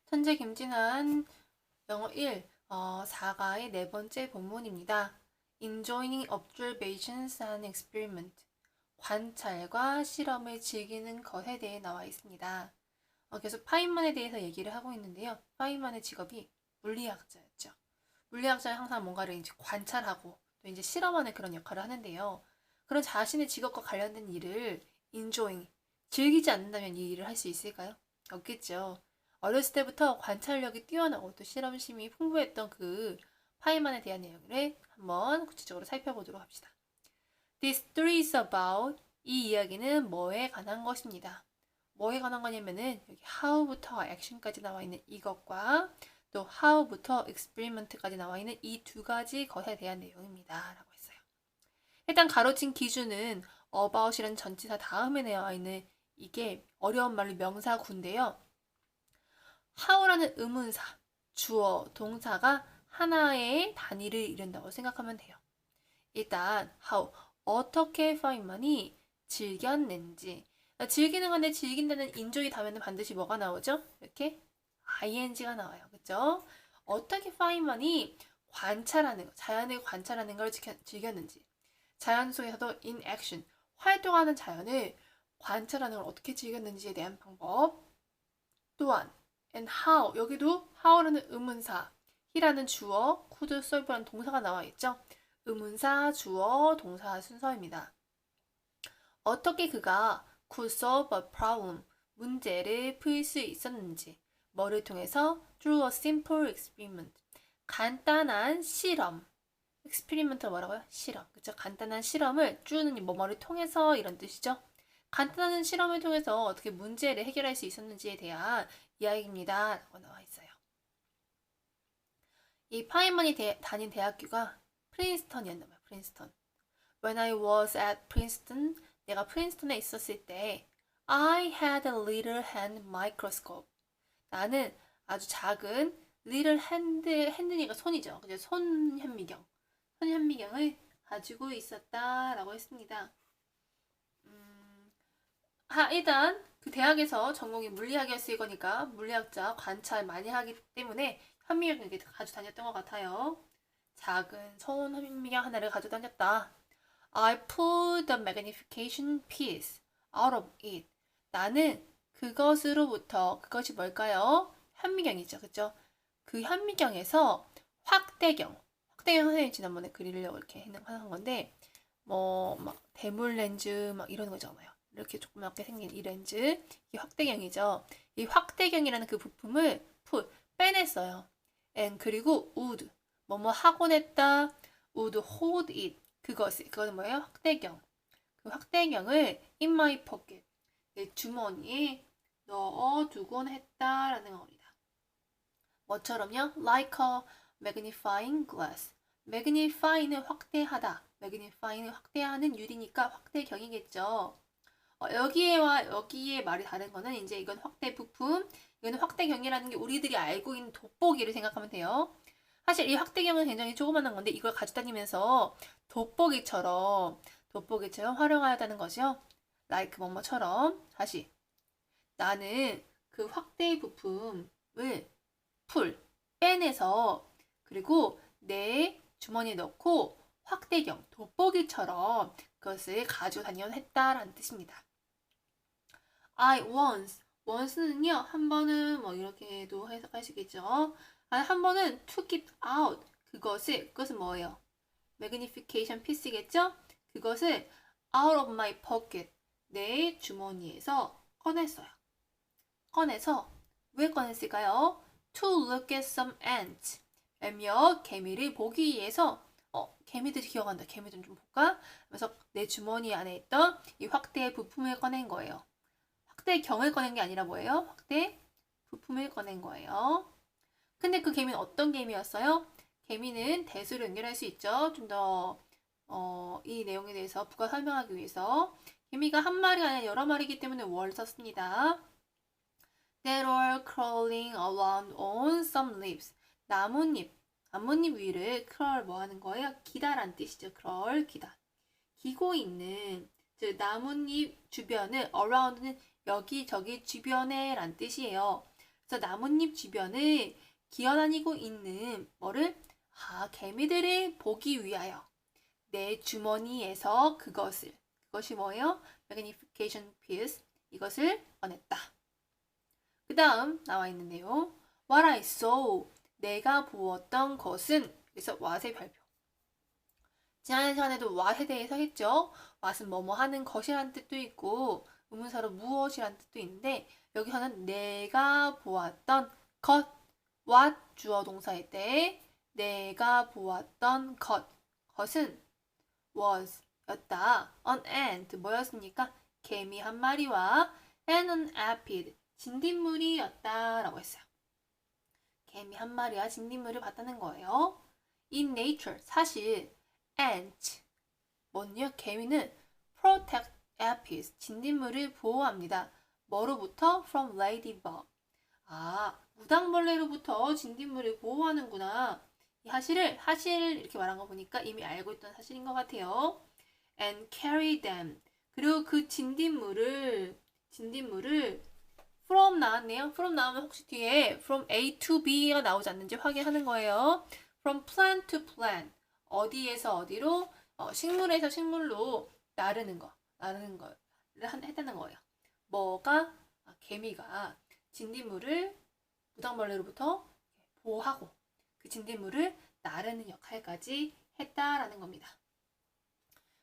천재 김진환 영어 1 4가의 네 번째 본문입니다. Enjoying observations and experiment. 관찰과 실험을 즐기는 것에 대해 나와 있습니다. 계속 파인만에 대해서 얘기를 하고 있는데요. 파인만의 직업이 물리학자였죠. 물리학자는 항상 뭔가를 이제 관찰하고 또 이제 실험하는 그런 역할을 하는데요. 그런 자신의 직업과 관련된 일을 enjoying, 즐기지 않는다면 이 일을 할 수 있을까요? 없겠죠. 어렸을 때부터 관찰력이 뛰어나고 또 실험심이 풍부했던 그 파이만에 대한 내용을 한번 구체적으로 살펴보도록 합시다. This story is about 이 이야기는 뭐에 관한 것입니다. 뭐에 관한 거냐면은 여기 how부터 action까지 나와 있는 이것과 또 how부터 experiment까지 나와 있는 이 두 가지 것에 대한 내용입니다. 라고 했어요. 일단 가로친 기준은 about이라는 전치사 다음에 나와 있는 이게 어려운 말로 명사구인데요. how라는 의문사, 주어, 동사가 하나의 단위를 이룬다고 생각하면 돼요. 일단 how, 어떻게 파인만이 즐겼는지. 즐기는 건데 즐긴다는 인조이 다음에는 반드시 뭐가 나오죠? 이렇게 ing가 나와요. 그죠? 어떻게 파인만이 관찰하는 거, 자연을 관찰하는 걸 즐겼는지. 자연 속에서도 in action, 활동하는 자연을 관찰하는 걸 어떻게 즐겼는지에 대한 방법. 또한 and how, 여기도 how라는 의문사, he라는 주어, could, solve라는 동사가 나와 있죠. 의문사, 주어, 동사 순서입니다. 어떻게 그가 could solve a problem, 문제를 풀 수 있었는지, 뭐를 통해서 through a simple experiment, 간단한 실험, experiment가 뭐라고요? 실험, 그쵸? 간단한 실험을 through는 뭐뭐를 통해서 이런 뜻이죠. 간단한 실험을 통해서 어떻게 문제를 해결할 수 있었는지에 대한 이야기입니다. 라고 나와 있어요. 이 파인만이 다닌 대학교가 프린스턴이었나 봐요. 프린스턴. When I was at Princeton, 내가 프린스턴에 있었을 때 I had a little hand microscope. 나는 아주 작은 little hand니까 손이죠. 그죠? 손현미경. 손현미경을 가지고 있었다라고 했습니다. 일단 그 대학에서 전공이 물리학이었을 거니까 물리학자 관찰 많이 하기 때문에 현미경을 가지고 다녔던 것 같아요. 작은 손 현미경 하나를 가지고 다녔다. I pulled the magnification piece out of it. 나는 그것으로부터, 그것이 뭘까요? 현미경이죠. 그죠? 그 현미경에서 확대경 선생님 지난번에 그리려고 이렇게 하는 건데, 막 대물 렌즈 막 이런 거잖아요. 이렇게 조그맣게 생긴 이 렌즈, 이 확대경이죠. 이 확대경이라는 그 부품을 빼냈어요. and 그리고 would, 뭐뭐 하곤 했다, would hold it, 그것은 뭐예요? 확대경. 그 확대경을 in my pocket, 내 주머니에 넣어두곤 했다라는 겁니다. 뭐처럼요? Like a magnifying glass. magnify는 확대하다. magnify는 확대하는 유리니까 확대경이겠죠. 여기에 말이 다른 거는 이제 이건 확대 부품, 이거는 확대경이라는 게 우리들이 알고 있는 돋보기를 생각하면 돼요. 사실 이 확대경은 굉장히 조그마한 건데 이걸 가지고 다니면서 돋보기처럼 활용하다는 것이요. like 뭐뭐처럼. 다시 나는 그 확대 부품을 빼내서 그리고 내 주머니에 넣고 확대경, 돋보기처럼 그것을 가지고 다녀야 했다라는 뜻입니다. I once는요, 한 번은 뭐 이렇게도 해석할 수 있겠죠. 한 번은 took it out, 그것은 뭐예요? magnification piece겠죠? 그것을 out of my pocket, 내 주머니에서 꺼냈어요. 꺼내서 왜 꺼냈을까요? To look at some ants. 며 개미를 보기 위해서 개미들이 기어간다. 개미들 좀 볼까? 그래서 내 주머니 안에 있던 이 확대 부품을 꺼낸 거예요. 확대경을 꺼낸 게 아니라 뭐예요? 확대 부품을 꺼낸 거예요. 근데 그 개미는 어떤 개미였어요? 개미는 대수를 연결할 수 있죠. 좀 더 이 내용에 대해서 부가 설명하기 위해서 개미가 한 마리가 아니라 여러 마리이기 때문에 were 썼습니다. That were crawling around on some leaves. 나뭇잎 위를 crawl 뭐 하는 거예요? 기다란 뜻이죠. crawl 기다. 기고 있는, 즉 나뭇잎 주변을 around는 여기저기 주변에 란 뜻이에요. 그래서 나뭇잎 주변을 기어다니고 있는 뭐를? 개미들을 보기 위하여 내 주머니에서 그것이 뭐예요? magnification piece. 이것을 꺼냈다. 그 다음 나와 있는 내용. What I saw. 내가 보았던 것은. 그래서 what의 발표. 지난 시간에도 what에 대해서 했죠. what은 뭐뭐 하는 것이란 뜻도 있고 의문사로 무엇이란 뜻도 있는데 여기서는 내가 보았던 것. what 주어 동사일 때 내가 보았던 것은 was 였다. an ant 뭐였습니까? 개미 한 마리와 and an apid 진딧물이었다 라고 했어요. 개미 한 마리와 진딧물을 봤다는 거예요. In nature 사실 ant 뭐냐? 개미는 protect aphids 진딧물을 보호합니다. 뭐로부터? From ladybug. 무당벌레로부터 진딧물을 보호하는구나. 이 사실 이렇게 말한 거 보니까 이미 알고 있던 사실인 것 같아요. And carry them. 그리고 그 진딧물을 from 나왔네요. from 나오면 혹시 뒤에 from A to B가 나오지 않는지 확인하는 거예요. from plant to plant. 어디에서 어디로? 식물에서 식물로 나르는 거를 했다는 거예요. 뭐가? 개미가 진딧물을 무당벌레로부터 보호하고 그 진딧물을 나르는 역할까지 했다라는 겁니다.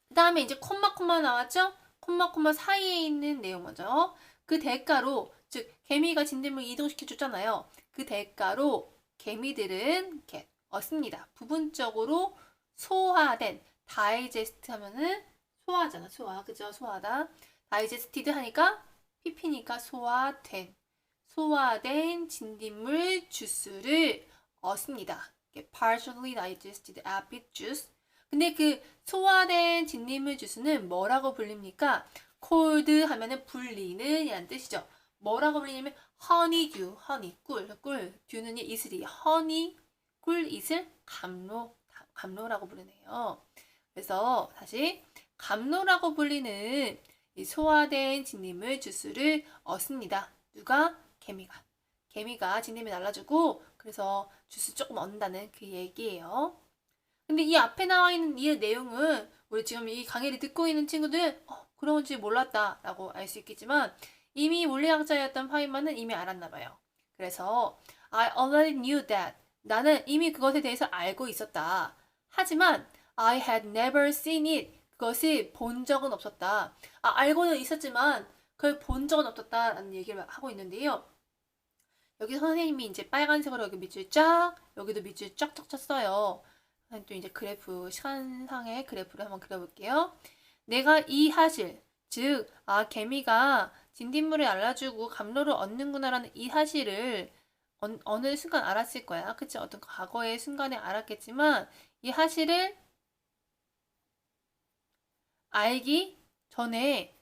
그 다음에 이제 콤마 나왔죠? 콤마 사이에 있는 내용 먼저. 그 대가로 즉 개미가 진딧물 이동시켜 줬잖아요. 그 대가로 개미들은 이렇게 얻습니다. 부분적으로 소화된 다이제스트 하면은 소화잖아. 그죠? 소화다. 다이제스티드 하니까 PP니까 소화된 진딧물 주스를 얻습니다. partially digested apple juice. 근데 그 소화된 진딧물 주스는 뭐라고 불립니까? cold 하면은 불리는 이란 뜻이죠. 뭐라고 불리냐면 honeydew, 꿀. dew는 이슬이 honey, 꿀, 이슬, 감로라고 부르네요. 그래서 다시 감로라고 불리는 이 소화된 진딧물 주스를 얻습니다. 누가? 개미가 진딧물 날라주고 그래서 주스 조금 얻는다는 그 얘기예요. 근데 이 앞에 나와 있는 이 내용은 우리 지금 이 강의를 듣고 있는 친구들은 그런지 몰랐다 라고 알 수 있겠지만 이미 물리학자였던 파인만은 이미 알았나 봐요. 그래서 I already knew that. 나는 이미 그것에 대해서 알고 있었다. 하지만 I had never seen it. 그것을 본 적은 없었다. 알고는 있었지만 그걸 본 적은 없었다라는 얘기를 하고 있는데요. 여기 선생님이 이제 빨간색으로 여기 밑줄 여기도 밑줄 쫙쫙 쳤어요. 또 이제 시간상의 그래프를 한번 그려볼게요. 내가 이 사실, 즉, 개미가 진딧물을 알아주고 감로를 얻는구나라는 이 사실을 어느 순간 알았을 거야. 그치? 어떤 과거의 순간에 알았겠지만, 이 사실을 알기 전에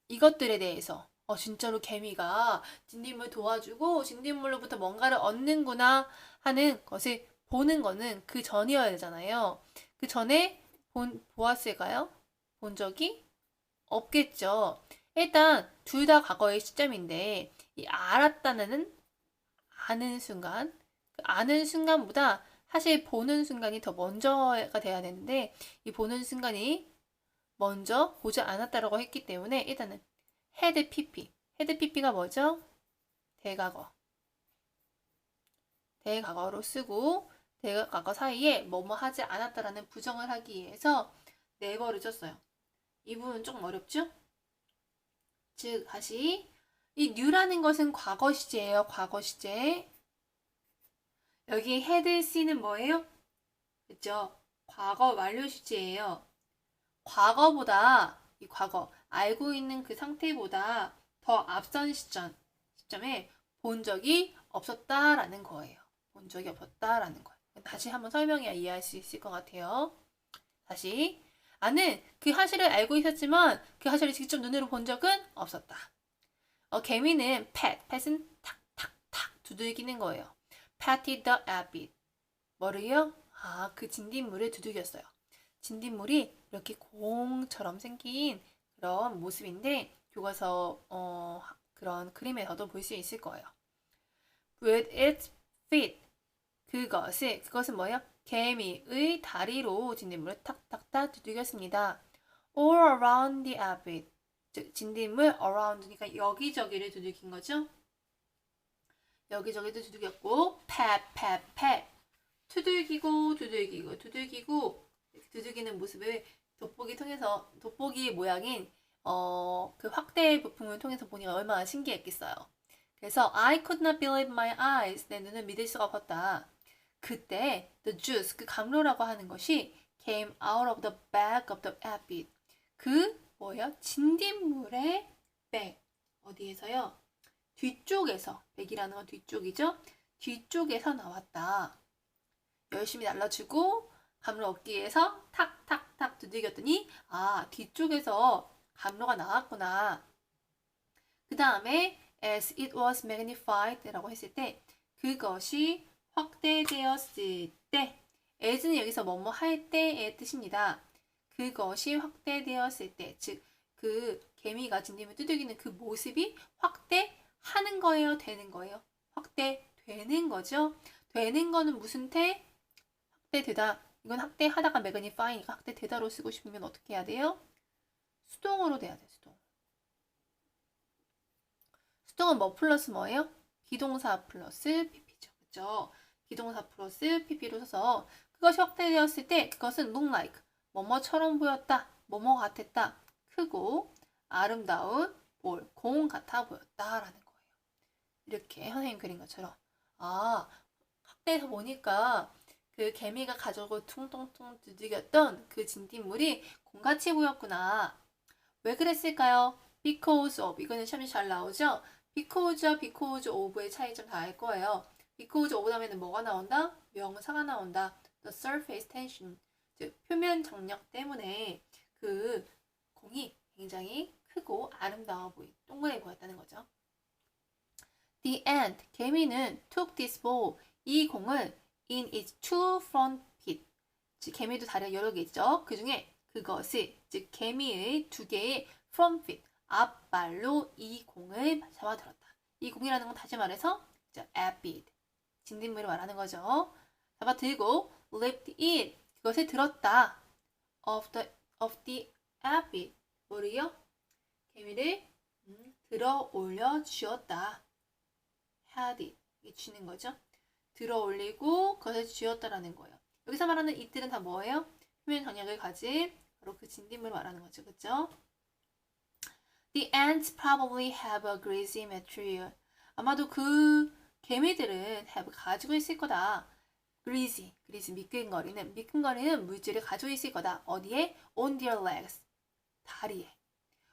이것들에 대해서 진짜로 개미가 진딧물 도와주고 진딧물로부터 뭔가를 얻는구나 하는 것을 보는 거는 그 전이어야 되잖아요. 그 전에 보았을까요? 본 적이 없겠죠. 일단 둘 다 과거의 시점인데 이 알았다는 아는 순간, 그 아는 순간보다 사실 보는 순간이 더 먼저가 돼야 되는데 이 보는 순간이 먼저 보지 않았다라고 했기 때문에 일단은 had pp. had pp가 뭐죠? 대과거로 쓰고 대과거 사이에 뭐뭐 하지 않았다라는 부정을 하기 위해서 never를 썼어요. 이 부분 조금 어렵죠? 즉 다시 이 new라는 것은 과거 시제예요. 과거 시제. 여기 had c는 뭐예요? 그렇죠? 과거 완료 시제예요. 과거보다 이 과거 알고 있는 그 상태보다 더 앞선 시점에 본 적이 없었다라는 거예요. 본 적이 없었다라는 거예요. 다시 한번 설명해야 이해할 수 있을 것 같아요. 다시 나는 그 사실을 알고 있었지만 그 사실을 직접 눈으로 본 적은 없었다. 개미는 pet은 탁탁탁 두들기는 거예요. patted the rabbit. 뭐를요? 그 진딧물을 두들겼어요. 진딧물이 이렇게 공처럼 생긴 그런 모습인데 교과서 그런 그림에서도 볼 수 있을 거예요. with its feet. 그것은 뭐예요? 개미의 다리로 진딧물을 탁탁탁 두들겼습니다. all around the abbot. 즉 진딧물 around니까 여기저기를 두들긴 거죠. 여기저기도 두들겼고 pat. 두들기고 두들기는 모습을 돋보기 모양인 그 확대 부품을 통해서 보니 얼마나 신기했겠어요. 그래서 I could not believe my eyes. 내 눈을 믿을 수가 없었다. 그때 the juice, 그 감로라고 하는 것이 came out of the back of the abbot. 그 뭐예요? 진딧물의 백. 어디에서요? 뒤쪽에서. 백이라는 건 뒤쪽이죠? 뒤쪽에서 나왔다. 열심히 날라주고 감로 얻기위해서 탁탁탁 두들겼더니 뒤쪽에서 감로가 나왔구나. 그 다음에 as it was magnified 라고 했을 때 그것이 확대되었을 때 as는 여기서 뭐뭐 할 때의 뜻입니다. 그것이 확대되었을 때, 즉 그 개미가 진딧물 두들기는 그 모습이 확대하는 거예요? 되는 거예요? 확대되는 거죠? 되는 거는 무슨 태? 확대되다. 이건 확대하다가 magnify니까 확대되다로 쓰고 싶으면 어떻게 해야 돼요? 수동으로 돼야 돼요. 수동은 뭐 플러스 뭐예요? 비동사 플러스 pp죠. 그렇죠? 비동사 플러스 pp로 써서 그것이 확대되었을 때 그것은 look like 뭐뭐처럼 보였다. 뭐뭐 같았다. 크고 아름다운 볼, 공 같아 보였다라는 거예요. 이렇게 선생님 그린 것처럼 확대해서 보니까 그 개미가 가져오고 퉁퉁퉁 두들겼던 그 진딧물이 공같이 보였구나. 왜 그랬을까요? because of. 이거는 시험에 잘 나오죠? because와 because of의 차이점 다 알 거예요. because of 다음에는 뭐가 나온다? 명사가 나온다. the surface tension. 즉 표면 장력 때문에 그 공이 굉장히 크고 아름다워 동그랗게 보였다는 거죠. The ant, 개미는 took this ball, 이 공을 in its two front feet. 즉 개미도 다리가 여러 개 있죠. 그 중에 그것을, 즉 개미의 두 개의 front feet, 앞발로 이 공을 잡아들었다. 이 공이라는 건 다시 말해서 abbot, 진딧물을 말하는 거죠. 잡아들고 lift it, 그것을 들었다. of the abbot, 뭐를요? 개미를 들어 올려 주었다. had it, 이게 쥐는 거죠. 들어 올리고 그것을 쥐었다라는 거예요. 여기서 말하는 it들은 다 뭐예요? 표면 장력을 가진 바로 그 진딧물을 말하는 거죠. 그렇죠? The ants probably have a greasy material. 아마도 그 개미들은 have 가지고 있을 거다. greasy, 미끈거리는 물질을 가지고 있을 거다. 어디에? on their legs, 다리에.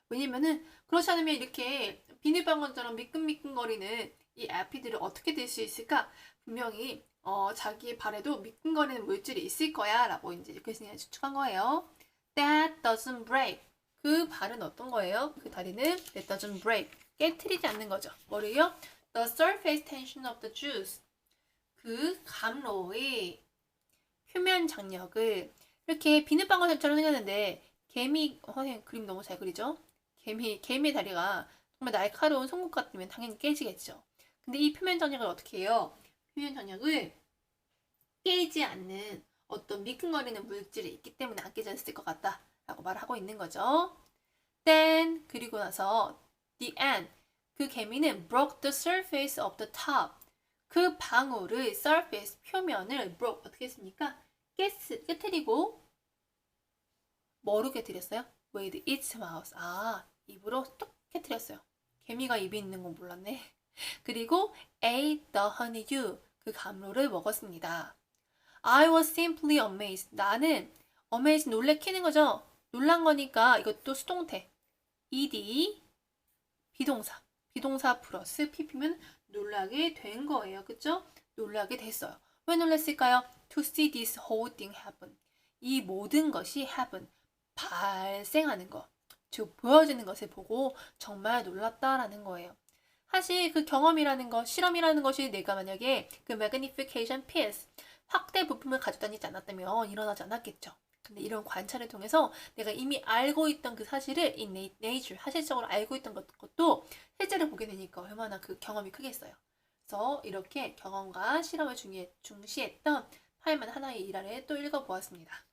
왜냐면은 그렇지 않으면 이렇게 비닐방울처럼 미끈미끈거리는 이 에피드를 어떻게 될 수 있을까? 분명히 자기의 발에도 미끈거리는 물질이 있을 거야 라고 이제 교수님이 추측한 거예요. That doesn't break. 그 발은 어떤 거예요? 그 다리는 that doesn't break. 깨트리지 않는 거죠. 뭐를요? The surface tension of the juice. 그 감로의 표면 장력을 이렇게 비눗방울처럼 생겼는데 선생님 그림 너무 잘 그리죠? 개미의 다리가 정말 날카로운 송곳 같으면 당연히 깨지겠죠. 근데 이 표면 장력을 어떻게 해요? 표면 장력을 깨지 않는 어떤 미끈거리는 물질이 있기 때문에 안 깨졌을 것 같다 라고 말하고 있는 거죠. Then 그리고 나서 the ant, 그 개미는 broke the surface of the top. 그 방울을 surface, 표면을 broke, 어떻게 했습니까? 깨트리고 뭐로 깨트렸어요? with its mouth. 입으로 뚝 깨트렸어요. 개미가 입이 있는 건 몰랐네. 그리고 ate the honeydew, 그 감로를 먹었습니다. I was simply amazed. 나는 amazed, 놀래키는 거죠. 놀란 거니까 이것도 수동태. ed, 비동사 플러스 pp면 놀라게 된 거예요. 그쵸? 놀라게 됐어요. 왜 놀랐을까요? To see this whole thing happen. 이 모든 것이 happen, 발생하는 것, 즉 보여지는 것을 보고 정말 놀랐다라는 거예요. 사실 그 경험이라는 것, 실험이라는 것이 내가 만약에 그 magnification piece, 확대 부품을 가지고 다니지 않았다면 일어나지 않았겠죠. 근데 이런 관찰을 통해서 내가 이미 알고 있던 그 사실을 in nature, 사실적으로 알고 있던 것도 실제로 보게 되니까 얼마나 그 경험이 크겠어요. 있어. 이렇게 경험과 실험을 중시했던 파이먼 하나의 일화를 또 읽어보았습니다.